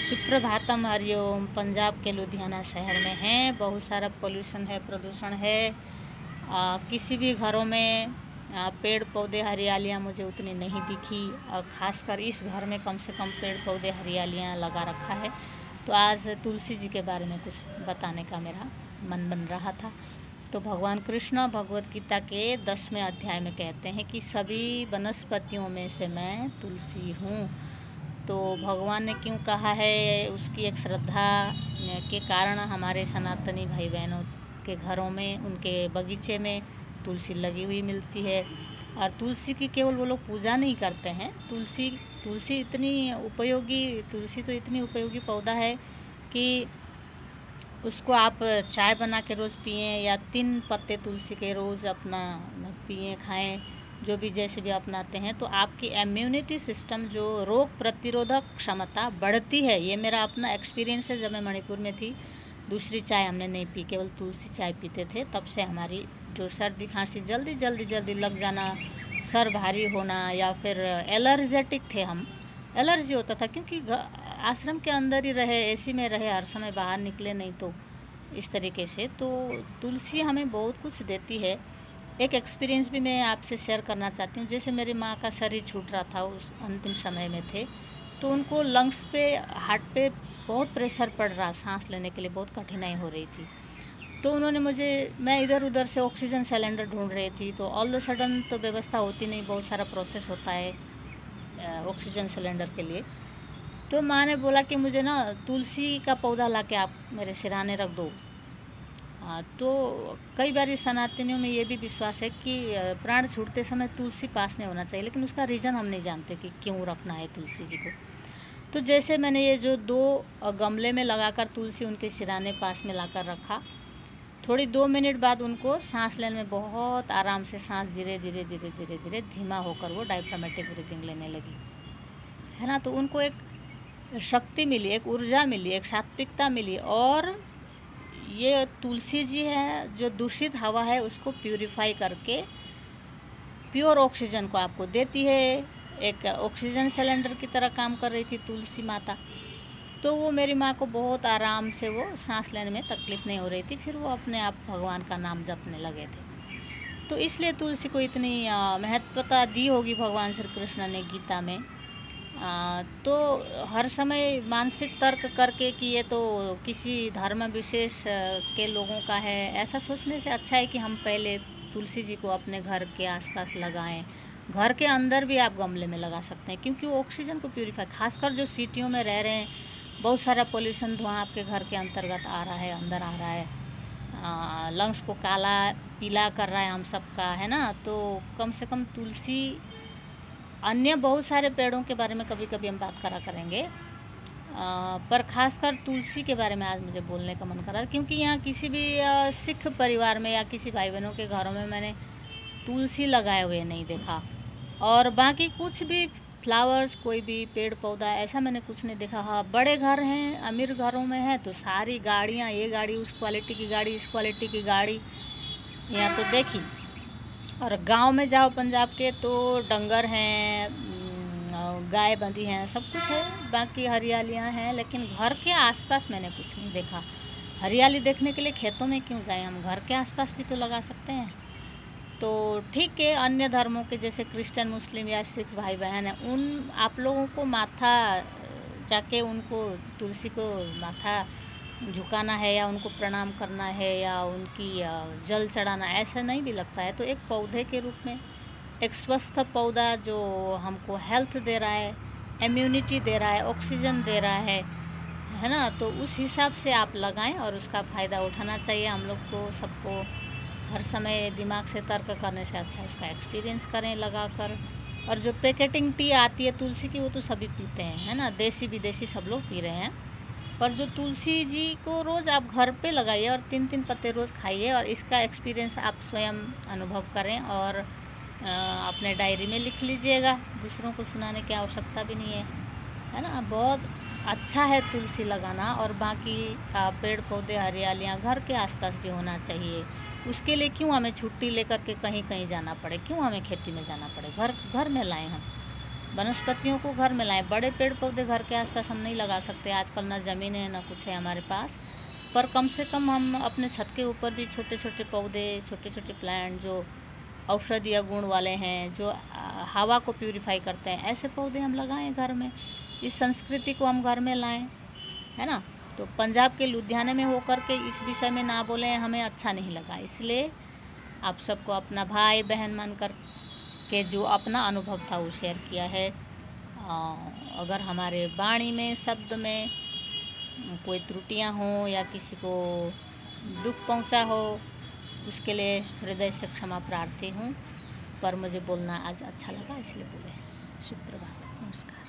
सुप्रभातम, हरिओम। पंजाब के लुधियाना शहर में हैं। बहुत सारा पोल्यूशन है, प्रदूषण है। किसी भी घरों में पेड़ पौधे हरियालियाँ मुझे उतनी नहीं दिखी, और ख़ासकर इस घर में कम से कम पेड़ पौधे हरियालियाँ लगा रखा है। तो आज तुलसी जी के बारे में कुछ बताने का मेरा मन बन रहा था। तो भगवान कृष्ण भगवद गीता के 10वें अध्याय में कहते हैं कि सभी वनस्पतियों में से मैं तुलसी हूँ। तो भगवान ने क्यों कहा है, उसकी एक श्रद्धा के कारण हमारे सनातनी भाई बहनों के घरों में, उनके बगीचे में तुलसी लगी हुई मिलती है। और तुलसी की केवल वो लोग पूजा नहीं करते हैं। तुलसी तो इतनी उपयोगी पौधा है कि उसको आप चाय बना के रोज़ पिएं, या 3 पत्ते तुलसी के रोज़ अपना पिएं, खाएं, जो भी जैसे भी अपनाते हैं, तो आपकी इम्यूनिटी सिस्टम, जो रोग प्रतिरोधक क्षमता बढ़ती है। ये मेरा अपना एक्सपीरियंस है। जब मैं मणिपुर में थी, दूसरी चाय हमने नहीं पी, केवल तुलसी चाय पीते थे। तब से हमारी जो सर्दी खांसी जल्दी लग जाना, सर भारी होना, या फिर एलर्जेटिक थे हम, एलर्जी होता था, क्योंकि आश्रम के अंदर ही रहे, एसी में रहे, हर समय बाहर निकले नहीं, तो इस तरीके से तो तुलसी हमें बहुत कुछ देती है। एक एक्सपीरियंस भी मैं आपसे शेयर करना चाहती हूँ। जैसे मेरी माँ का शरीर छूट रहा था, उस अंतिम समय में थे, तो उनको लंग्स पे, हार्ट पे बहुत प्रेशर पड़ रहा, सांस लेने के लिए बहुत कठिनाई हो रही थी। तो उन्होंने मैं इधर उधर से ऑक्सीजन सिलेंडर ढूंढ रही थी, तो ऑल द सडन तो व्यवस्था होती नहीं, बहुत सारा प्रोसेस होता है ऑक्सीजन सिलेंडर के लिए। तो माँ ने बोला कि मुझे ना तुलसी का पौधा ला के आप मेरे सिरहाने रख दो। तो कई बार सनातनियों में ये भी विश्वास है कि प्राण छूटते समय तुलसी पास में होना चाहिए, लेकिन उसका रीज़न हम नहीं जानते कि क्यों रखना है तुलसी जी को। तो जैसे मैंने ये जो 2 गमले में लगाकर तुलसी उनके सिरहाने पास में लाकर रखा, थोड़ी 2 मिनट बाद उनको सांस लेने में बहुत आराम से, सांस धीरे धीरे धीमा होकर वो डायफ्रामेटिक ब्रीथिंग लेने लगी, है ना। तो उनको एक शक्ति मिली, एक ऊर्जा मिली, एक सात्विकता मिली। और ये तुलसी जी है जो दूषित हवा है उसको प्यूरिफाई करके प्योर ऑक्सीजन को आपको देती है। एक ऑक्सीजन सिलेंडर की तरह काम कर रही थी तुलसी माता। तो वो मेरी माँ को बहुत आराम से वो सांस लेने में तकलीफ़ नहीं हो रही थी। फिर वो अपने आप भगवान का नाम जपने लगे थे। तो इसलिए तुलसी को इतनी महत्वता दी होगी भगवान श्री कृष्ण ने गीता में। तो हर समय मानसिक तर्क करके कि ये तो किसी धर्म विशेष के लोगों का है, ऐसा सोचने से अच्छा है कि हम पहले तुलसी जी को अपने घर के आसपास लगाएं। घर के अंदर भी आप गमले में लगा सकते हैं, क्योंकि वो ऑक्सीजन को प्यूरिफाई, खासकर जो सिटियों में रह रहे हैं, बहुत सारा पोल्यूशन, धुआं आपके घर के अंतर्गत आ रहा है, अंदर आ रहा है, लंग्स को काला पीला कर रहा है हम सबका, है ना। तो कम से कम तुलसी, अन्य बहुत सारे पेड़ों के बारे में कभी कभी हम बात करा करेंगे, पर खासकर तुलसी के बारे में आज मुझे बोलने का मन कर रहा है, क्योंकि यहाँ किसी भी सिख परिवार में या किसी भाई बहनों के घरों में मैंने तुलसी लगाए हुए नहीं देखा। और बाकी कुछ भी फ्लावर्स, कोई भी पेड़ पौधा, ऐसा मैंने कुछ नहीं देखा। हाँ, बड़े घर हैं, अमीर घरों में है तो सारी गाड़ियाँ, ये गाड़ी उस क्वालिटी की गाड़ी, इस क्वालिटी की गाड़ी, यहाँ तो देखी। और गांव में जाओ पंजाब के, तो डंगर हैं, गाय बंधी हैं, सब कुछ है, बाकी हरियालियाँ हैं, लेकिन घर के आसपास मैंने कुछ नहीं देखा। हरियाली देखने के लिए खेतों में क्यों जाएं, हम घर के आसपास भी तो लगा सकते हैं। तो ठीक है, अन्य धर्मों के जैसे क्रिश्चियन, मुस्लिम या सिख भाई बहन हैं, उन आप लोगों को माथा जाके उनको तुलसी को माथा झुकाना है, या उनको प्रणाम करना है, या उनकी जल चढ़ाना, ऐसा नहीं भी लगता है। तो एक पौधे के रूप में, एक स्वस्थ पौधा जो हमको हेल्थ दे रहा है, इम्यूनिटी दे रहा है, ऑक्सीजन दे रहा है ना। तो उस हिसाब से आप लगाएं और उसका फ़ायदा उठाना चाहिए। हम लोग को, सबको हर समय दिमाग से तर्क करने से अच्छा उसका एक्सपीरियंस करें लगाकर। और जो पैकेटिंग टी आती है तुलसी की, वो तो सभी पीते हैं, है ना, देसी विदेशी सब लोग पी रहे हैं। पर जो तुलसी जी को रोज़ आप घर पे लगाइए और 3-3 पत्ते रोज़ खाइए, और इसका एक्सपीरियंस आप स्वयं अनुभव करें और अपने डायरी में लिख लीजिएगा। दूसरों को सुनाने की आवश्यकता भी नहीं है ना। बहुत अच्छा है तुलसी लगाना। और बाकी पेड़ पौधे, हरियालियाँ घर के आसपास भी होना चाहिए। उसके लिए क्यों हमें छुट्टी लेकर के कहीं जाना पड़े, क्यों हमें खेती में जाना पड़े, घर में लाएं हम। वनस्पतियों को घर में लाएं। बड़े पेड़ पौधे घर के आसपास हम नहीं लगा सकते, आजकल ना ज़मीन है ना कुछ है हमारे पास, पर कम से कम हम अपने छत के ऊपर भी छोटे छोटे पौधे, छोटे छोटे प्लांट जो औषधीय गुण वाले हैं, जो हवा को प्यूरिफाई करते हैं, ऐसे पौधे हम लगाएं घर में। इस संस्कृति को हम घर में लाएं, है ना। तो पंजाब के लुधियाने में होकर के इस विषय में ना बोलें हमें अच्छा नहीं लगा, इसलिए आप सबको अपना भाई बहन मानकर के जो अपना अनुभव था वो शेयर किया है। अगर हमारे वाणी में, शब्द में कोई त्रुटियां हों या किसी को दुख पहुंचा हो, उसके लिए हृदय से क्षमा प्रार्थी हूँ, पर मुझे बोलना आज अच्छा लगा इसलिए बोले। शुभ प्रभात, नमस्कार।